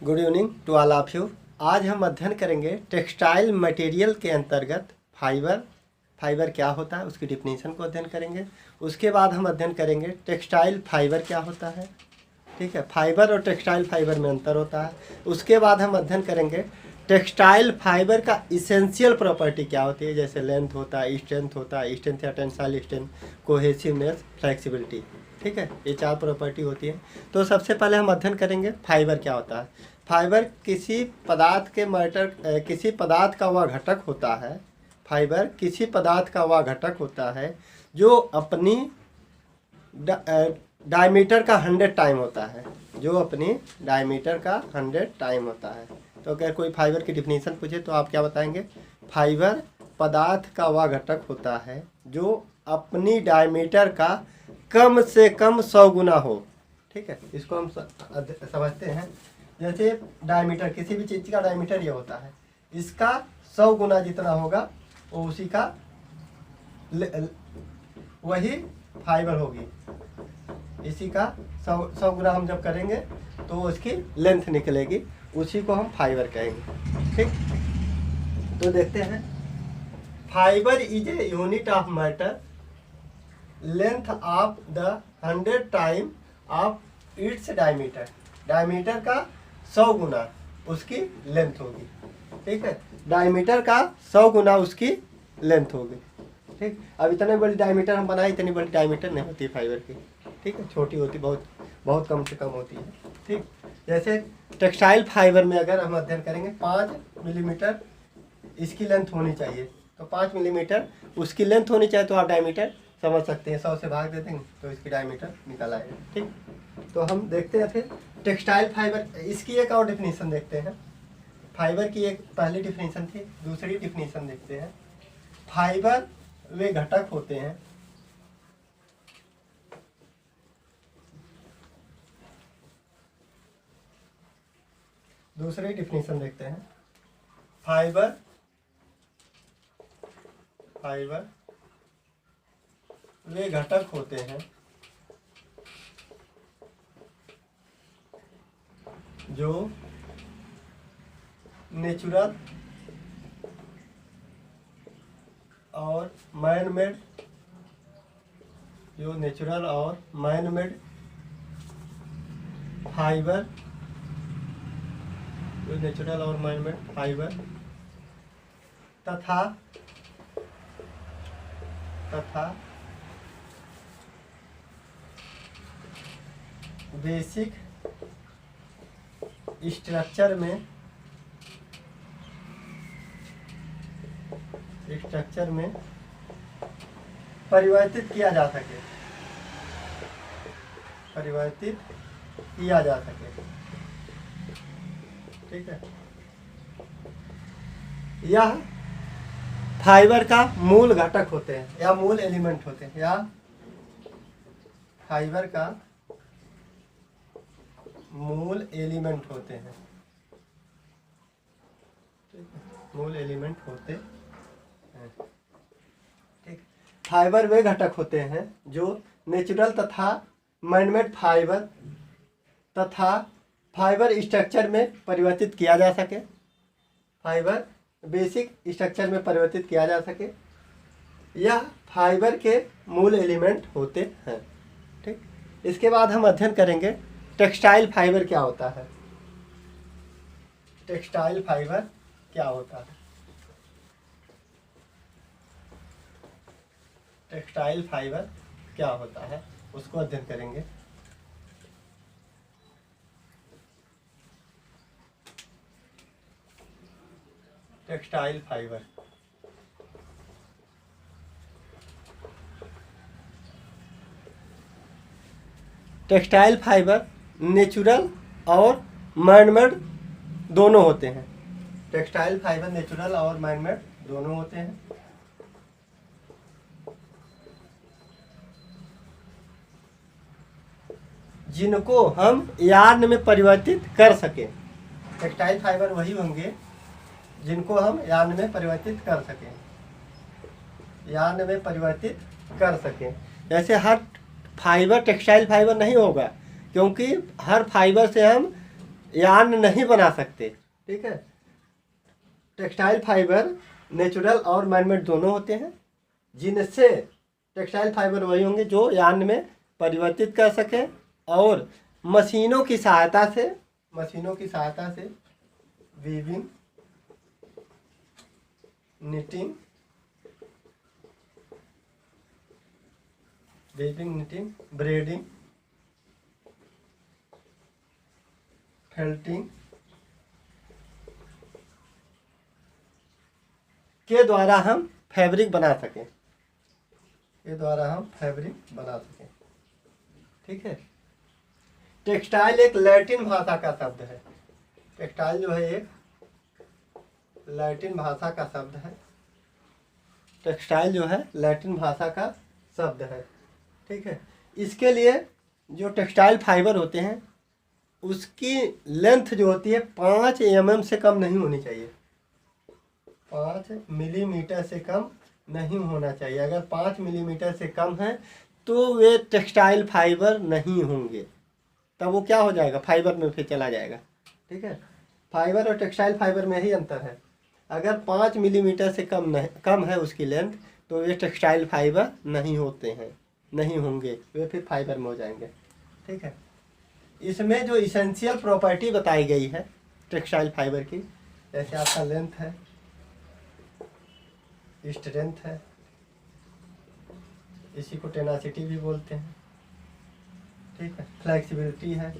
Good evening to all of you. आज हम अध्ययन करेंगे टेक्सटाइल मटेरियल के अंतर्गत फाइबर क्या होता है, उसकी डिफिनीशन को अध्ययन करेंगे। उसके बाद हम अध्ययन करेंगे टेक्सटाइल फाइबर क्या होता है। ठीक है, फाइबर और टेक्सटाइल फाइबर में अंतर होता है। उसके बाद हम अध्ययन करेंगे टेक्सटाइल फाइबर का इसेंशियल प्रॉपर्टी क्या होती है, जैसे लेंथ होता है, स्ट्रेंथ या टेंसाइल स्ट्रेंथ, कोहेसिवनेस, फ्लेक्सिबिलिटी। ठीक है, ये 4 प्रॉपर्टी होती है। तो सबसे पहले हम अध्ययन करेंगे फाइबर क्या होता है। फाइबर किसी पदार्थ का वह घटक होता है। फाइबर किसी पदार्थ का वह घटक होता है जो अपनी डायमीटर का 100 टाइम होता है, जो अपनी डायमीटर का 100 टाइम होता है। तो अगर कोई फाइबर की डिफिनीशन पूछे तो आप क्या बताएंगे? फाइबर पदार्थ का वह घटक होता है जो अपनी डायमीटर का कम से कम 100 गुना हो। ठीक है, इसको हम समझते हैं। जैसे डायमीटर, किसी भी चीज़ का डायमीटर ये होता है, इसका 100 गुना जितना होगा वो उसी का वही फाइबर होगी। इसी का 100 गुना हम जब करेंगे तो उसकी लेंथ निकलेगी, उसी को हम फाइबर कहेंगे। ठीक, तो देखते हैं। Fibre is a unit of matter, length of the 100 time of its diameter. Diameter का 100 गुना उसकी लेंथ होगी। ठीक है, डायमीटर का 100 गुना उसकी लेंथ होगी। ठीक, अब इतने बड़ी डायमीटर हम बनाए, इतनी बड़ी डायमीटर नहीं होती फाइबर की। ठीक है, छोटी होती, बहुत कम से कम होती है। ठीक, जैसे टेक्सटाइल फाइबर में अगर हम अध्ययन करेंगे 5 मिलीमीटर इसकी लेंथ होनी चाहिए, तो 5 मिलीमीटर उसकी लेंथ होनी चाहिए, तो आप डायमीटर समझ सकते हैं। 100 से भाग देते हैं तो इसकी डायमीटर निकल आएगा। ठीक, तो हम देखते हैं फिर टेक्सटाइल फाइबर, इसकी एक और डिफिनीशन देखते हैं। फाइबर की एक पहली डिफिनीशन थी, दूसरी डिफिनीशन देखते हैं। फाइबर वे घटक होते हैं दूसरी डिफिनीशन देखते हैं। फाइबर वे घटक होते हैं जो नेचुरल और मैन मेड फाइबर तथा बेसिक स्ट्रक्चर में परिवर्तित किया जा सके। ठीक है, यह फाइबर का मूल घटक होते हैं या मूल एलिमेंट होते हैं, या फाइबर का मूल एलिमेंट होते हैं। मूल एलिमेंट होते हैं। ठीक, फाइबर वे घटक होते हैं जो नेचुरल तथा मैनमेड फाइबर तथा फाइबर स्ट्रक्चर में परिवर्तित किया जा सके। फाइबर बेसिक स्ट्रक्चर में परिवर्तित किया जा सके, यह फाइबर के मूल एलिमेंट होते हैं। ठीक, इसके बाद हम अध्ययन करेंगे टेक्सटाइल फाइबर क्या होता है। टेक्सटाइल फाइबर क्या होता है? टेक्सटाइल फाइबर क्या होता है उसको अध्ययन करेंगे। टेक्सटाइल फाइबर नेचुरल और मैनमेड दोनों होते हैं। टेक्सटाइल फाइबर नेचुरल और मैनमेड दोनों होते हैं। जिनको हम यार्न में परिवर्तित कर सकें। टेक्सटाइल फाइबर वही होंगे जिनको हम यार्न में परिवर्तित कर सकें। जैसे हर फाइबर टेक्सटाइल फाइबर नहीं होगा, क्योंकि हर फाइबर से हम यार्न नहीं बना सकते। ठीक है, टेक्सटाइल फाइबर नेचुरल और मैनमेड दोनों होते हैं, जिनसे टेक्सटाइल फाइबर वही होंगे जो यार्न में परिवर्तित कर सकें और मशीनों की सहायता से वीविंग, निटिंग, ब्रेडिंग, फेल्टिंग के द्वारा हम फैब्रिक बना सकें, ठीक है। टेक्सटाइल एक लैटिन भाषा का शब्द है। टेक्सटाइल जो है एक लैटिन भाषा का शब्द है। टेक्सटाइल जो है लैटिन भाषा का शब्द है। ठीक है, इसके लिए जो टेक्सटाइल फाइबर होते हैं उसकी लेंथ जो होती है 5 mm से कम नहीं होनी चाहिए। 5 मिलीमीटर से कम नहीं होना चाहिए। अगर 5 मिलीमीटर से कम है तो वे टेक्सटाइल फाइबर नहीं होंगे, तब वो क्या हो जाएगा, फाइबर में फिर चला जाएगा। ठीक है, फाइबर और टेक्सटाइल फाइबर में ही अंतर है। अगर 5 मिलीमीटर से कम है उसकी लेंथ तो वे टेक्सटाइल फाइबर नहीं होंगे, वे फिर फाइबर में हो जाएंगे। ठीक है, इसमें जो इसेंशियल प्रॉपर्टी बताई गई है टेक्सटाइल फाइबर की, जैसे आपका लेंथ है, स्ट्रेंथ है, इसी को टेनासिटी भी बोलते हैं। ठीक है, फ्लेक्सिबिलिटी है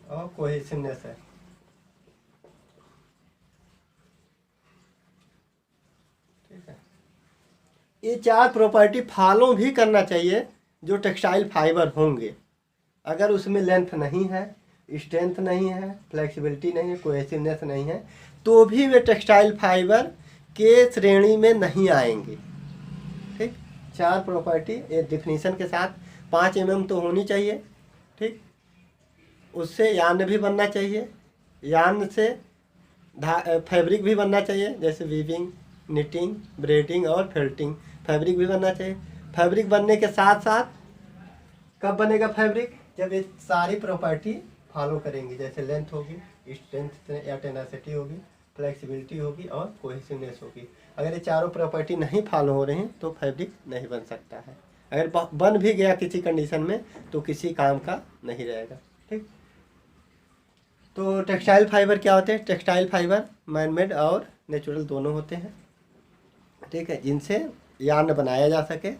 और कोहेसिवनेस है। ठीक है, ये 4 प्रॉपर्टी फॉलो भी करना चाहिए जो टेक्सटाइल फाइबर होंगे। अगर उसमें लेंथ नहीं है, स्ट्रेंथ नहीं है, फ्लेक्सिबिलिटी नहीं है, कोहेसिवनेस नहीं है, तो भी वे टेक्सटाइल फाइबर के श्रेणी में नहीं आएंगे। ठीक, 4 प्रॉपर्टी एक डिफिनीशन के साथ 5 mm तो होनी चाहिए। ठीक, उससे यार्न भी बनना चाहिए, यार्न से फैब्रिक भी बनना चाहिए, जैसे वीविंग, निटिंग, ब्रेडिंग और फेल्टिंग, फैब्रिक भी बनना चाहिए। फैब्रिक बनने के साथ साथ कब बनेगा फैब्रिक, जब ये सारी प्रॉपर्टी फॉलो करेंगी, जैसे लेंथ होगी, स्ट्रेंथ या टेनासिटी होगी, फ्लेक्सिबिलिटी होगी और कोहेसिवनेस होगी। अगर ये चारों प्रॉपर्टी नहीं फॉलो हो रही हैं तो फैब्रिक नहीं बन सकता है। अगर बन भी गया किसी कंडीशन में तो किसी काम का नहीं रहेगा। ठीक, तो टेक्सटाइल फाइबर क्या होते हैं, टेक्सटाइल फाइबर मैनमेड और नेचुरल दोनों होते हैं। ठीक है, जिनसे यार्न बनाया जा सके।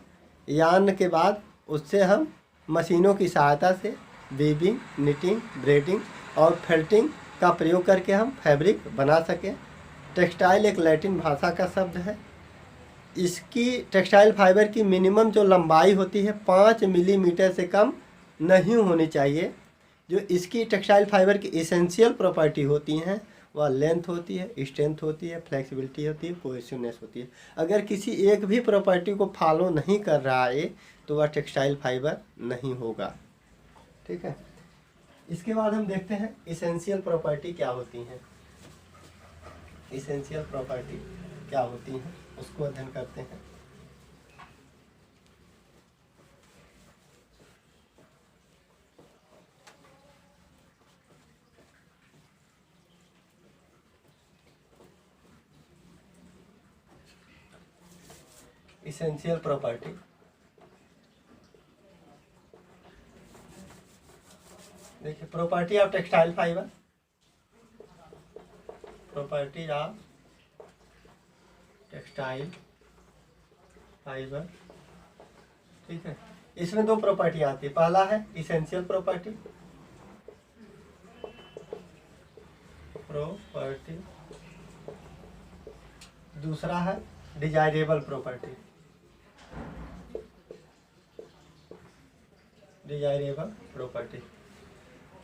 यार्न के बाद उससे हम मशीनों की सहायता से वीविंग, निटिंग, ब्रेडिंग और फेल्टिंग का प्रयोग करके हम फैब्रिक बना सकें। टेक्सटाइल एक लैटिन भाषा का शब्द है। इसकी टेक्सटाइल फाइबर की मिनिमम जो लंबाई होती है 5 मिलीमीटर से कम नहीं होनी चाहिए। जो इसकी टेक्सटाइल फाइबर की इसेंशियल प्रॉपर्टी होती हैं वह लेंथ होती है, स्ट्रेंथ होती है, फ्लेक्सिबिलिटी होती है, कोहेसिवनेस होती है। अगर किसी एक भी प्रॉपर्टी को फॉलो नहीं कर रहा है तो वह टेक्सटाइल फाइबर नहीं होगा। ठीक है, इसके बाद हम देखते हैं इसेंशियल प्रॉपर्टी क्या होती हैं। इसेंशियल प्रॉपर्टी क्या होती हैं उसको अध्ययन करते हैं। इसेंशियल प्रॉपर्टी, देखिए property of textile fibre, property of textile fibre. ठीक है, इसमें 2 प्रॉपर्टी आती है। पहला है इसेंशियल प्रॉपर्टी, दूसरा है डिजायरेबल प्रॉपर्टी,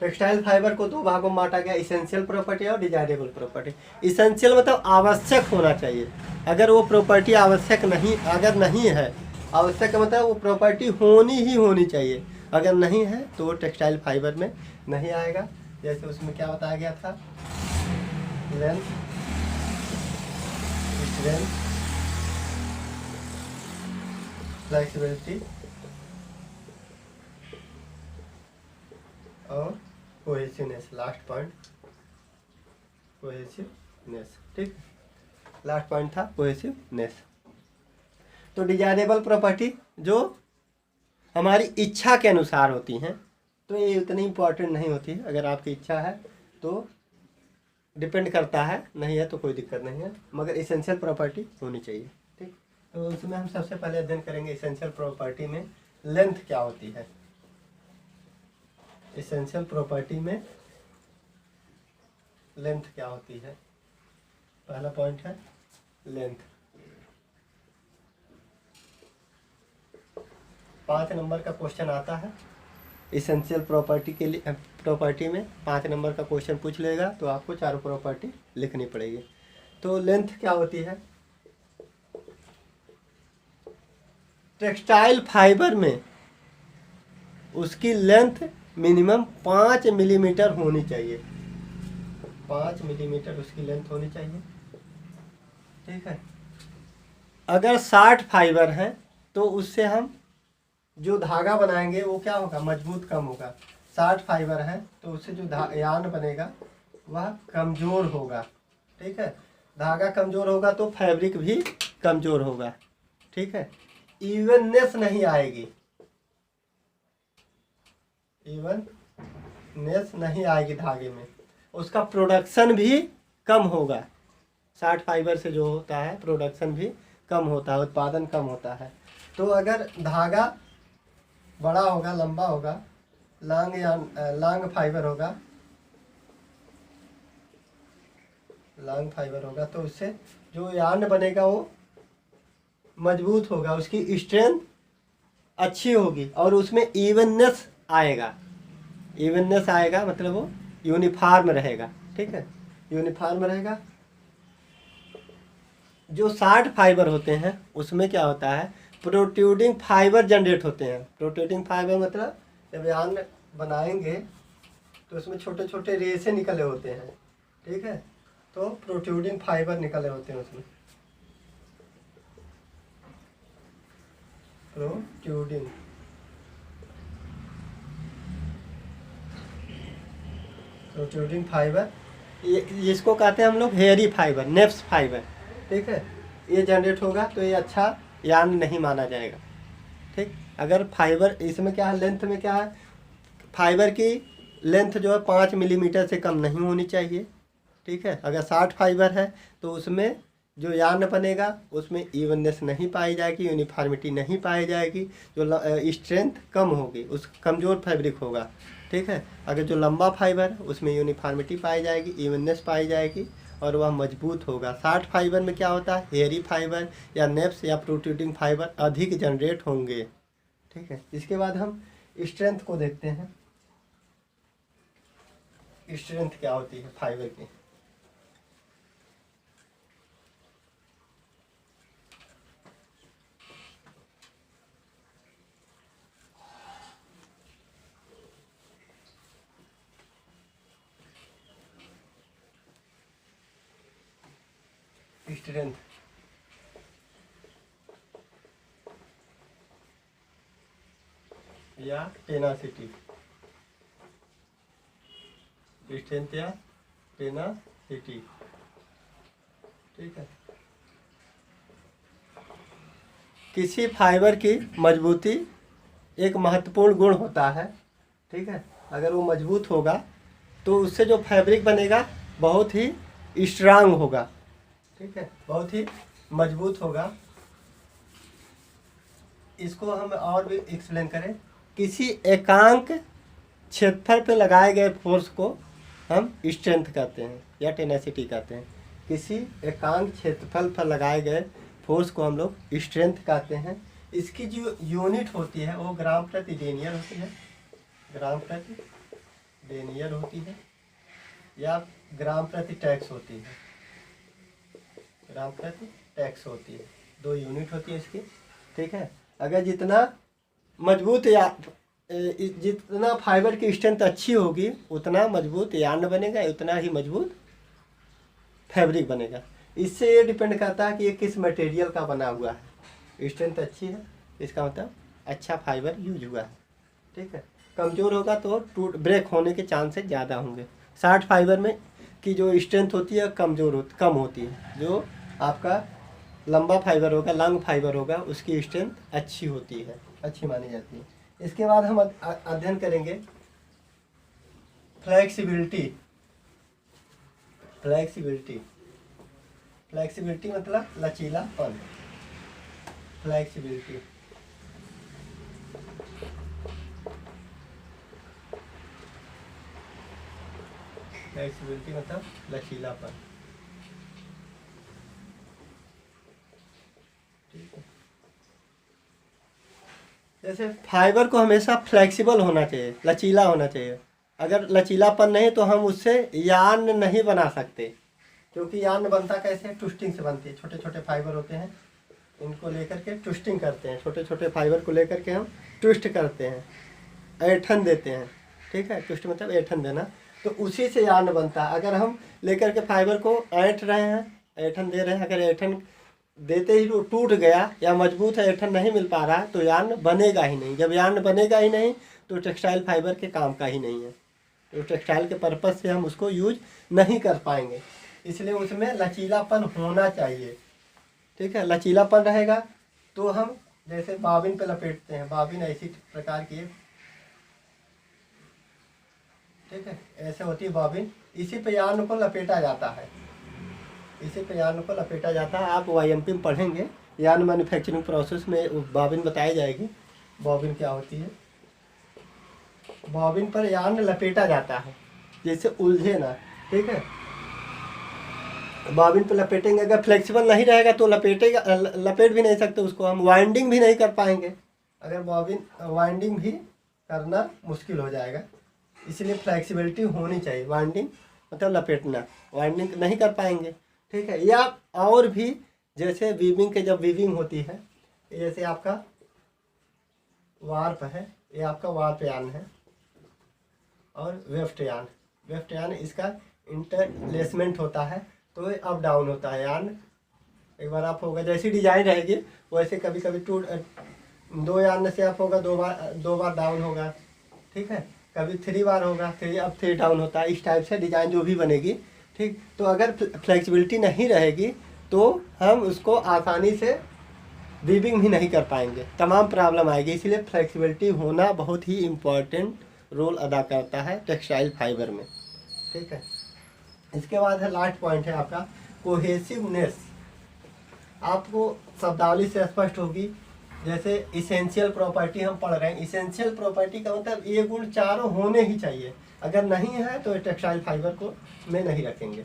टेक्सटाइल फाइबर को 2 भागों में बांटा गया, इसेंशियल प्रॉपर्टी और डिजायरेबल प्रॉपर्टी। इसेंशियल मतलब आवश्यक होना चाहिए। अगर वो प्रॉपर्टी आवश्यक नहीं, अगर नहीं है, आवश्यक मतलब वो प्रॉपर्टी होनी चाहिए। अगर नहीं है तो वो टेक्सटाइल फाइबर में नहीं आएगा। जैसे उसमें क्या बताया गया था, लेंथ, स्ट्रेंथ, फ्लेक्सिबिलिटी, और कोहेसिवनेस, लास्ट पॉइंट कोहेसिवनेस। ठीक, लास्ट पॉइंट था कोहेसिवनेस। तो डिजायरेबल प्रॉपर्टी जो हमारी इच्छा के अनुसार होती हैं, तो ये उतनी इम्पोर्टेंट नहीं होती है। अगर आपकी इच्छा है तो डिपेंड करता है, नहीं है तो कोई दिक्कत नहीं है, मगर इसेंशियल प्रॉपर्टी होनी चाहिए। ठीक, तो उसमें हम सबसे पहले अध्ययन करेंगे इसेंशियल प्रॉपर्टी में लेंथ क्या होती है। इसेंशियल प्रॉपर्टी में लेंथ क्या होती है। पहला पॉइंट है लेंथ। 5 नंबर का क्वेश्चन आता है इसेंशियल प्रॉपर्टी के लिए। प्रॉपर्टी में 5 नंबर का क्वेश्चन पूछ लेगा तो आपको चारों प्रॉपर्टी लिखनी पड़ेगी। तो लेंथ क्या होती है। टेक्सटाइल फाइबर में उसकी लेंथ मिनिमम 5 मिलीमीटर होनी चाहिए। 5 मिलीमीटर उसकी लेंथ होनी चाहिए। ठीक है, अगर 60 फाइबर है तो उससे हम जो धागा बनाएंगे वो क्या होगा, मजबूत कम होगा। 60 फाइबर है तो उससे जो यार्न बनेगा वह कमज़ोर होगा। ठीक है, धागा कमज़ोर होगा तो फैब्रिक भी कमज़ोर होगा। ठीक है, इवननेस नहीं आएगी, इवननेस नहीं आएगी धागे में, उसका प्रोडक्शन भी कम होगा। 60 फाइबर से जो होता है प्रोडक्शन भी कम होता है, उत्पादन कम होता है। तो अगर धागा बड़ा होगा, लंबा होगा, लॉन्ग फाइबर होगा, लॉन्ग फाइबर होगा तो उससे जो यार्न बनेगा वो मजबूत होगा, उसकी स्ट्रेंथ अच्छी होगी और उसमें इवननेस आएगा। इवननेस आएगा मतलब वो यूनिफॉर्म रहेगा। ठीक है, यूनिफॉर्म रहेगा। जो 60 फाइबर होते हैं उसमें क्या होता है, प्रोट्रूडिंग फाइबर जनरेट होते हैं। प्रोट्रूडिंग फाइबर मतलब जब यार्न बनाएंगे तो उसमें छोटे छोटे रेसे निकले होते हैं। ठीक है, तो प्रोट्रूडिंग फाइबर निकले होते हैं उसमें, प्रोट्रूडिंग प्रोट्रूडिंग फाइबर, ये जिसको कहते हैं हम लोग हेयरी फाइबर, नेप्स फाइबर। ठीक है, ये जनरेट होगा तो ये अच्छा यार्न नहीं माना जाएगा। ठीक, अगर फाइबर इसमें क्या है, लेंथ में क्या है, फाइबर की लेंथ जो है 5 मिलीमीटर से कम नहीं होनी चाहिए। ठीक है, अगर 60 फाइबर है तो उसमें जो यार्न बनेगा उसमें इवननेस नहीं पाई जाएगी, यूनिफॉर्मिटी नहीं पाई जाएगी, जो स्ट्रेंथ कम होगी, उस कमज़ोर फैब्रिक होगा। ठीक है, अगर जो लंबा फाइबर है उसमें यूनिफॉर्मिटी पाई जाएगी, इवननेस पाई जाएगी और वह मजबूत होगा। 60 फाइबर में क्या होता है, हेयरी फाइबर या नेप्स या प्रोट्रूडिंग फाइबर अधिक जनरेट होंगे। ठीक है, इसके बाद हम स्ट्रेंथ को देखते हैं। स्ट्रेंथ क्या होती है फाइबर की। स्ट्रेंथ या टेनासिटी, स्ट्रेंथ या टेनासिटी। ठीक है, किसी फाइबर की मजबूती एक महत्वपूर्ण गुण होता है। ठीक है, अगर वो मजबूत होगा तो उससे जो फैब्रिक बनेगा बहुत ही स्ट्रांग होगा। ठीक है, बहुत ही मजबूत होगा। इसको हम और भी एक्सप्लेन करें, किसी एकांक क्षेत्रफल पर लगाए गए फोर्स को हम स्ट्रेंथ कहते हैं या टेनेसिटी कहते हैं। किसी एकांक क्षेत्रफल पर लगाए गए फोर्स को हम लोग स्ट्रेंथ कहते हैं। इसकी जो यूनिट होती है वो ग्राम प्रति डेनियर होती है, ग्राम प्रति डेनियर होती है या ग्राम प्रति टैक्स होती है, ग्राम प्रति टैक्स होती है। 2 यूनिट होती है इसकी। ठीक है, अगर जितना मजबूत या जितना फाइबर की स्ट्रेंथ अच्छी होगी उतना मजबूत यार्न बनेगा, उतना ही मजबूत फैब्रिक बनेगा। इससे ये डिपेंड करता है कि ये किस मटेरियल का बना हुआ है। स्ट्रेंथ अच्छी है इसका मतलब अच्छा फाइबर यूज हुआ है। ठीक है, कमज़ोर होगा तो टूट ब्रेक होने के चांसेस ज़्यादा होंगे। शॉर्ट फाइबर में की जो स्ट्रेंथ होती है कम होती है। जो आपका लंबा फाइबर होगा, लॉन्ग फाइबर होगा, उसकी स्ट्रेंथ अच्छी होती है, अच्छी मानी जाती है। इसके बाद हम अध्ययन करेंगे फ्लेक्सिबिलिटी। फ्लेक्सिबिलिटी फ्लेक्सिबिलिटी मतलब लचीलापन। फ्लेक्सिबिलिटी फ्लेक्सिबिलिटी मतलब लचीलापन। ठीक है। जैसे फाइबर को हमेशा फ्लेक्सिबल होना चाहिए, लचीला होना चाहिए। अगर लचीलापन नहीं तो हम उससे यार्न नहीं बना सकते, क्योंकि यार्न बनता कैसे? ट्विस्टिंग से बनती है। छोटे छोटे फाइबर होते हैं, इनको लेकर के ट्विस्टिंग करते हैं। छोटे छोटे फाइबर को लेकर के हम ट्विस्ट करते हैं, ऐठन देते हैं। ठीक है, ट्विस्ट मतलब ऐठन देना, तो उसी से यार्न बनता है। अगर हम लेकर के फाइबर को ऐठ रहे हैं, ऐठन दे रहे हैं, अगर ऐठन देते ही वो टूट गया या मजबूत है, ऐठन नहीं मिल पा रहा है, तो यार्न बनेगा ही नहीं। जब यार्न बनेगा ही नहीं तो टेक्सटाइल फाइबर के काम का ही नहीं है, तो टेक्सटाइल के पर्पज़ से हम उसको यूज नहीं कर पाएंगे। इसलिए उसमें लचीलापन होना चाहिए। ठीक है, लचीलापन रहेगा तो हम जैसे बाबिन पे लपेटते हैं, बाबिन ऐसी प्रकार की, ठीक है, ऐसे होती है बाबिन, इसी पे यार्न को लपेटा जाता है, इसी पे यार्न को लपेटा जाता है। आप YMP में पढ़ेंगे, यार्न मैन्युफैक्चरिंग प्रोसेस में बाबिन बताई जाएगी, बाबिन क्या होती है। बाबिन पर यार्न लपेटा जाता है जैसे उलझे ना। ठीक है, बाबिन पे लपेटेंगे, अगर फ्लेक्सिबल नहीं रहेगा तो लपेट भी नहीं सकते उसको, हम वाइंडिंग भी नहीं कर पाएंगे। अगर बाबिन वाइंडिंग भी करना मुश्किल हो जाएगा, इसलिए फ्लेक्सिबिलिटी होनी चाहिए। वाइंडिंग मतलब लपेटना, वाइंडिंग नहीं कर पाएंगे। ठीक है, या और भी जैसे वीविंग के, जब वीविंग होती है, जैसे आपका वार्प है, ये आपका वार्प यार्न है, और वेफ्ट यार्न इसका इंटरलेसमेंट होता है, तो ये अप डाउन होता है यार्न। एक बार आप होगा, जैसी डिजाइन रहेगी वैसे कभी कभी दो यार्न से अप होगा, दो बार डाउन होगा। ठीक है, कभी 3 बार होगा, 3 अप 3 डाउन होता है। इस टाइप से डिजाइन जो भी बनेगी। ठीक, तो अगर फ्लेक्सिबिलिटी नहीं रहेगी तो हम उसको आसानी से वीविंग भी नहीं कर पाएंगे, तमाम प्रॉब्लम आएगी। इसलिए फ्लेक्सिबिलिटी होना बहुत ही इम्पोर्टेंट रोल अदा करता है टेक्सटाइल फाइबर में। ठीक है, इसके बाद है लास्ट पॉइंट है आपका कोहेसिवनेस। आपको शब्दावली से स्पष्ट होगी। जैसे इसेंशियल प्रॉपर्टी हम पढ़ रहे हैं, इसेंशियल प्रॉपर्टी का मतलब ये गुण चारों होने ही चाहिए। अगर नहीं है तो टेक्सटाइल फाइबर को में नहीं रखेंगे,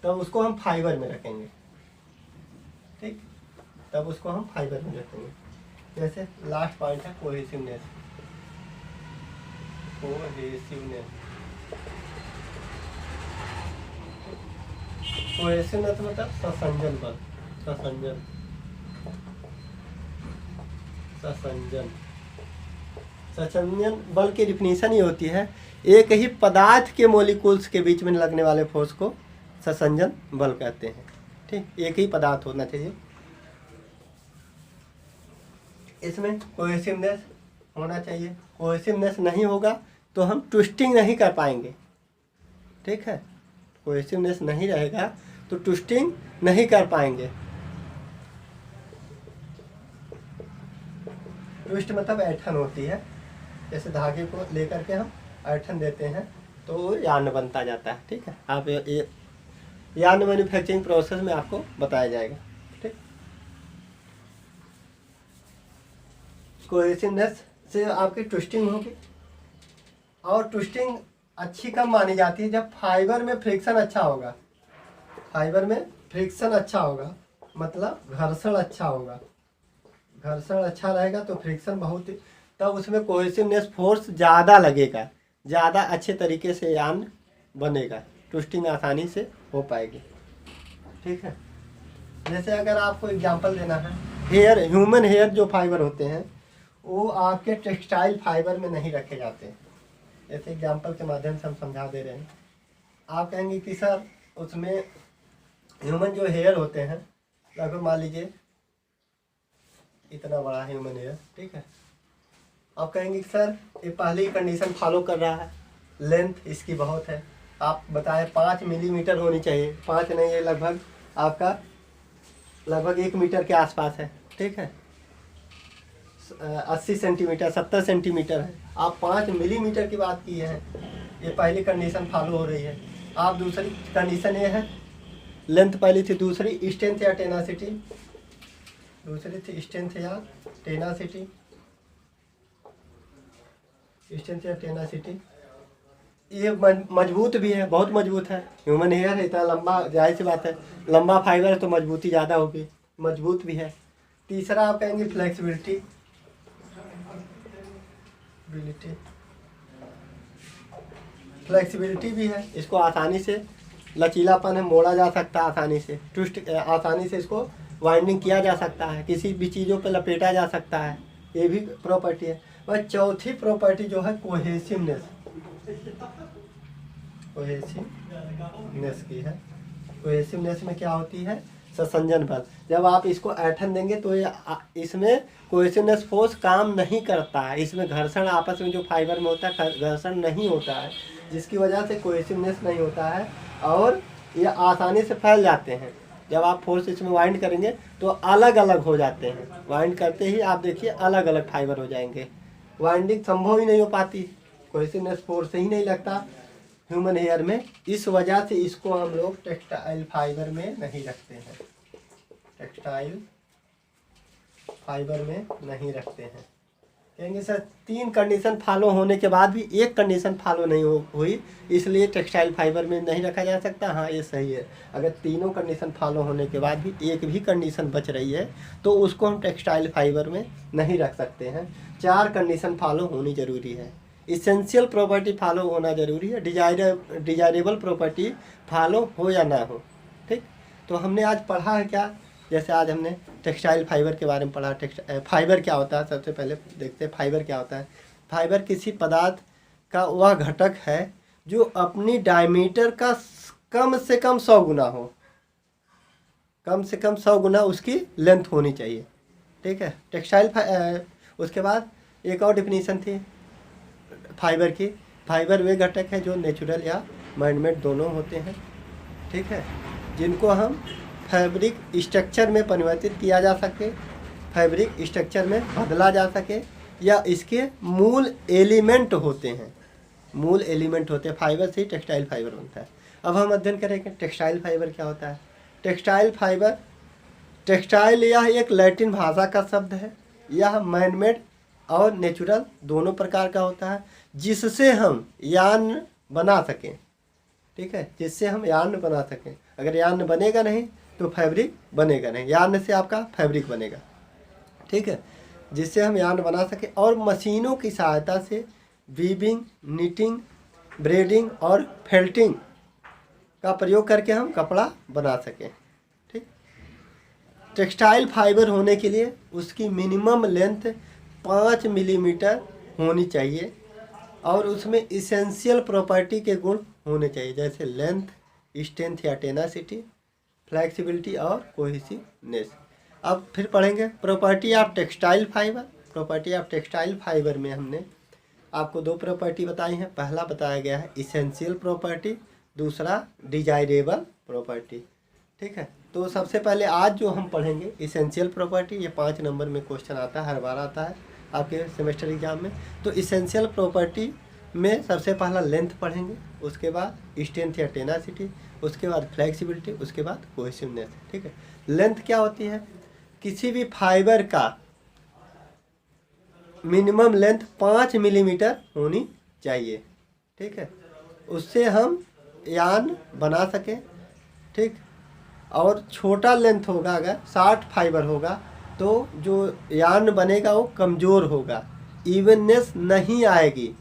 तब उसको हम फाइबर में रखेंगे। ठीक, तब उसको हम फाइबर में रखेंगे। जैसे लास्ट पॉइंट है कोहेसिवनेस। कोहेसिवनेस मतलब ससंजन बल, ससंजन बल की डिफिनीशन ये होती है, एक ही पदार्थ के मॉलिक्यूल्स के बीच में लगने वाले फोर्स को ससंजन बल कहते हैं। ठीक, एक ही पदार्थ होना चाहिए, इसमें कोहेसिवनेस होना चाहिए। कोहेसिवनेस नहीं होगा तो हम ट्विस्टिंग नहीं कर पाएंगे। ठीक है, कोहेसिवनेस नहीं रहेगा तो ट्विस्टिंग नहीं कर पाएंगे। ट्विस्ट मतलब ऐठन होती है, जैसे धागे को लेकर के हम ऐठन देते हैं तो यार्न बनता जाता है। ठीक है, आप ये यार्न मैन्युफैक्चरिंग प्रोसेस में आपको बताया जाएगा। ठीक, कोहेसिवनेस से आपकी ट्विस्टिंग होगी, और ट्विस्टिंग अच्छी कब मानी जाती है? जब फाइबर में फ्रिक्शन अच्छा होगा। फाइबर में फ्रिक्शन अच्छा होगा मतलब घर्षण अच्छा होगा। घर्षण अच्छा रहेगा तो फ्रिक्शन बहुत, तब उसमें कोहेसिवनेस फोर्स ज़्यादा लगेगा, ज़्यादा अच्छे तरीके से यार्न बनेगा, ट्विस्टिंग आसानी से हो पाएगी। ठीक है, जैसे अगर आपको एग्जांपल देना है, ह्यूमन हेयर जो फाइबर होते हैं वो आपके टेक्सटाइल फाइबर में नहीं रखे जाते। जैसे एग्जांपल के माध्यम से हम समझा दे रहे हैं। आप कहेंगे कि सर उसमें ह्यूमन जो हेयर होते हैं, लगभग मान लीजिए इतना बड़ा ह्यूमन हेयर, ठीक है, आप कहेंगे कि सर ये पहली कंडीशन फॉलो कर रहा है, लेंथ इसकी बहुत है, आप बताएं 5 मिलीमीटर होनी चाहिए। 5 नहीं है, लगभग आपका लगभग 1 मीटर के आसपास है, ठीक है। 80 सेंटीमीटर 70 सेंटीमीटर है, आप 5 मिलीमीटर की बात की है, ये पहली कंडीशन फॉलो हो रही है। आप दूसरी कंडीशन ये है, लेंथ पहली थी, दूसरी स्ट्रेंथ या टेनासिटी, दूसरी थी स्ट्रेंथ या टेनासिटी, स्ट्रेंथ या टेनासिटी। ये मजबूत भी है, बहुत मजबूत है, ह्यूमन हेयर है, इतना लंबा, जाहिर सी बात है, लंबा फाइबर है तो मजबूती ज़्यादा होगी, मजबूत भी है। तीसरा आप कहेंगे फ्लेक्सिबिलिटी, फ्लेक्सिबिलिटी भी है, इसको आसानी से लचीलापन है, मोड़ा जा सकता है आसानी से, ट्विस्ट आसानी से इसको वाइंडिंग किया जा सकता है, किसी भी चीज़ों पर लपेटा जा सकता है, ये भी प्रॉपर्टी है। और चौथी प्रॉपर्टी जो है कोहेसिवनेस, कोहेसिवनेस की है। कोहेसिवनेस में क्या होती है, संसंजन बल। जब आप इसको ऐठन देंगे तो ये इसमें कोहेसिवनेस फोर्स काम नहीं करता है, इसमें घर्षण आपस में जो फाइबर में होता है घर्षण नहीं होता है, जिसकी वजह से कोहेसिवनेस नहीं होता है और ये आसानी से फैल जाते हैं। जब आप फोर्स इसमें वाइंड करेंगे तो अलग अलग हो जाते हैं, वाइंड करते ही आप देखिए अलग अलग फाइबर हो जाएंगे, वाइंडिंग संभव ही नहीं हो पाती, कोहेसिवनेस फोर्स ही नहीं लगता ह्यूमन हेयर में। इस वजह से इसको हम लोग टेक्सटाइल फाइबर में नहीं रखते हैं, टेक्सटाइल फाइबर में नहीं रखते हैं। कहेंगे सर 3 कंडीशन फॉलो होने के बाद भी एक कंडीशन फॉलो नहीं हुई, इसलिए टेक्सटाइल फाइबर में नहीं रखा जा सकता। हाँ, ये सही है, अगर तीनों कंडीशन फॉलो होने के बाद भी एक भी कंडीशन बच रही है तो उसको हम टेक्सटाइल फाइबर में नहीं रख सकते हैं। 4 कंडीशन फॉलो होनी जरूरी है, इसेंशियल प्रॉपर्टी फॉलो होना जरूरी है, डिजायरेबल प्रॉपर्टी फॉलो हो या ना हो, ठीक। तो हमने आज पढ़ा है क्या, जैसे आज हमने टेक्सटाइल फाइबर के बारे में पढ़ा। फाइबर क्या होता है, सबसे पहले देखते हैं फाइबर क्या होता है। फाइबर किसी पदार्थ का वह घटक है जो अपनी डायमीटर का कम से कम 100 गुना हो, कम से कम 100 गुना उसकी लेंथ होनी चाहिए, ठीक है। टेक्सटाइल उसके बाद एक और डिफिनीशन थी फाइबर की, फाइबर वे घटक है जो नेचुरल या मैनमेड दोनों होते हैं, ठीक है, जिनको हम फैब्रिक स्ट्रक्चर में परिवर्तित किया जा सके, फैब्रिक स्ट्रक्चर में बदला जा सके, या इसके मूल एलिमेंट होते हैं, मूल एलिमेंट होते हैं। फाइबर से ही टेक्सटाइल फाइबर बनता है। अब हम अध्ययन करेंगे टेक्सटाइल फाइबर क्या होता है। टेक्सटाइल फाइबर, टेक्सटाइल यह एक लैटिन भाषा का शब्द है, यह मैनमेड और नेचुरल दोनों प्रकार का होता है, जिससे हम यार्न बना सकें, ठीक है, जिससे हम यार्न बना सकें। अगर यार्न बनेगा नहीं तो फैब्रिक बनेगा नहीं, यार्न से आपका फैब्रिक बनेगा, ठीक है, जिससे हम यार्न बना सकें और मशीनों की सहायता से वीविंग, निटिंग, ब्रेडिंग और फेल्टिंग का प्रयोग करके हम कपड़ा बना सकें, ठीक। टेक्सटाइल फाइबर होने के लिए उसकी मिनिमम लेंथ 5 मिलीमीटर होनी चाहिए और उसमें इसेंशियल प्रॉपर्टी के गुण होने चाहिए, जैसे लेंथ, स्ट्रेंथ या टेनासिटी, फ्लेक्सिबिलिटी और कोहेसिवनेस। अब फिर पढ़ेंगे property of textile fibre. Property of textile fibre में हमने आपको 2 प्रॉपर्टी बताई हैं। पहला बताया गया है इसेंशियल प्रॉपर्टी, दूसरा डिजायरेबल प्रॉपर्टी, ठीक है। तो सबसे पहले आज जो हम पढ़ेंगे इसेंशियल प्रॉपर्टी, ये 5 नंबर में क्वेश्चन आता है, हर बार आता है आपके सेमेस्टर एग्जाम में। तो इसेंशियल प्रॉपर्टी में सबसे पहला लेंथ पढ़ेंगे, उसके बाद स्ट्रेंथ या टेनासिटी, उसके बाद फ्लेक्सिबिलिटी, उसके बाद कोहेसिवनेस, ठीक है। लेंथ क्या होती है, किसी भी फाइबर का मिनिमम लेंथ 5 मिलीमीटर होनी चाहिए, ठीक है, उससे हम यार्न बना सकें, ठीक। और छोटा लेंथ होगा, अगर शॉर्ट फाइबर होगा तो जो यार्न बनेगा वो कमज़ोर होगा, इवननेस नहीं आएगी,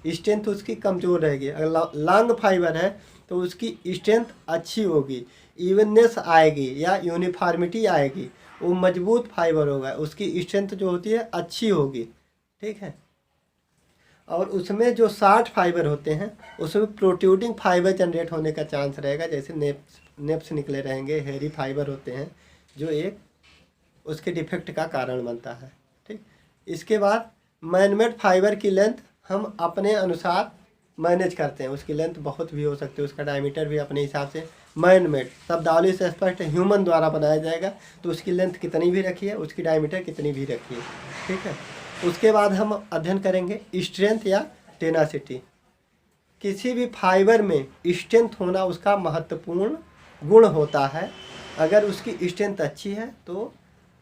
स्ट्रेंथ उसकी कमज़ोर रहेगी। अगर लॉन्ग फाइबर है तो उसकी स्ट्रेंथ अच्छी होगी, इवननेस आएगी या यूनिफॉर्मिटी आएगी, वो मजबूत फाइबर होगा, उसकी स्ट्रेंथ जो होती है अच्छी होगी, ठीक है। और उसमें जो शॉर्ट फाइबर होते हैं उसमें प्रोट्रूडिंग फाइबर जनरेट होने का चांस रहेगा, जैसे नेप्स निकले रहेंगे, हेयरी फाइबर होते हैं जो एक उसके डिफेक्ट का कारण बनता है, ठीक। इसके बाद मैनमेड फाइबर की लेंथ हम अपने अनुसार मैनेज करते हैं। उसकी लेंथ बहुत भी हो सकती है, उसका डायमीटर भी अपने हिसाब से। मैनमेड शब्दावली से स्पष्ट ह्यूमन द्वारा बनाया जाएगा, तो उसकी लेंथ कितनी भी रखिए, उसकी डायमीटर कितनी भी रखिए, ठीक है। उसके बाद हम अध्ययन करेंगे स्ट्रेंथ या टेनासिटी। किसी भी फाइबर में स्ट्रेंथ होना उसका महत्वपूर्ण गुण होता है। अगर उसकी स्ट्रेंथ अच्छी है तो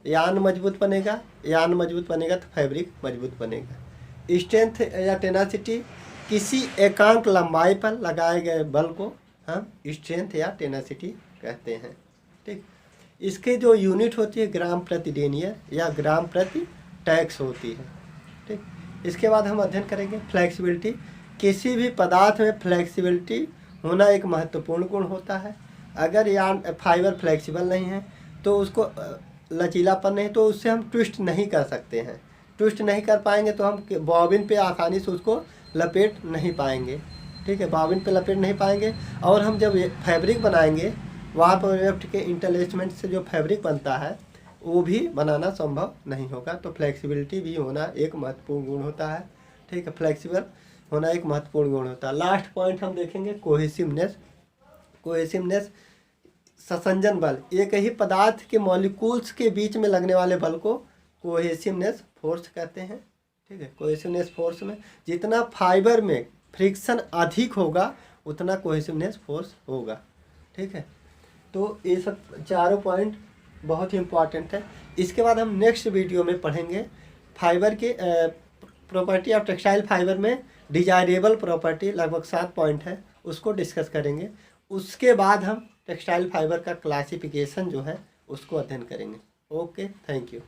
यान मजबूत बनेगा, यान मजबूत बनेगा तो फैब्रिक मजबूत बनेगा। स्ट्रेंथ या टेनासिटी किसी एकांक लंबाई पर लगाए गए बल को हम स्ट्रेंथ या टेनासिटी कहते हैं, ठीक। इसके जो यूनिट होती है ग्राम प्रति डेनियर या ग्राम प्रति टैक्स होती है, ठीक। इसके बाद हम अध्ययन करेंगे फ्लेक्सिबिलिटी। किसी भी पदार्थ में फ्लेक्सिबिलिटी होना एक महत्वपूर्ण गुण होता है। अगर यान फाइबर फ्लेक्सिबल नहीं है तो उसको लचीलापन नहीं, तो उससे हम ट्विस्ट नहीं कर सकते हैं। ट्विस्ट नहीं कर पाएंगे तो हम बॉबिन पे आसानी से उसको लपेट नहीं पाएंगे, ठीक है। बॉबिन पे लपेट नहीं पाएंगे। और हम जब फैब्रिक बनाएंगे वहाँ पर वेफ्ट के इंटरलेसमेंट से जो फैब्रिक बनता है वो भी बनाना संभव नहीं होगा। तो फ्लेक्सिबिलिटी भी होना एक महत्वपूर्ण गुण होता है, ठीक है। फ्लेक्सिबल होना एक महत्वपूर्ण गुण होता है। लास्ट पॉइंट हम देखेंगे कोहेसिवनेस। कोहेसिवनेस संसंजन बल, एक ही पदार्थ के मॉलिक्यूल्स के बीच में लगने वाले बल को कोहेसिवनेस फोर्स कहते हैं, ठीक है। कोहेसिवनेस फोर्स में जितना फाइबर में फ्रिक्शन अधिक होगा उतना कोहेसिवनेस फोर्स होगा, ठीक है। तो ये सब चारों पॉइंट बहुत ही इम्पॉर्टेंट है। इसके बाद हम नेक्स्ट वीडियो में पढ़ेंगे फाइबर के प्रॉपर्टी ऑफ टेक्सटाइल फाइबर में डिजायरेबल प्रॉपर्टी, लगभग 7 पॉइंट है, उसको डिस्कस करेंगे। उसके बाद हम टेक्सटाइल फाइबर का क्लासिफिकेशन जो है उसको अध्ययन करेंगे। Okay, thank you.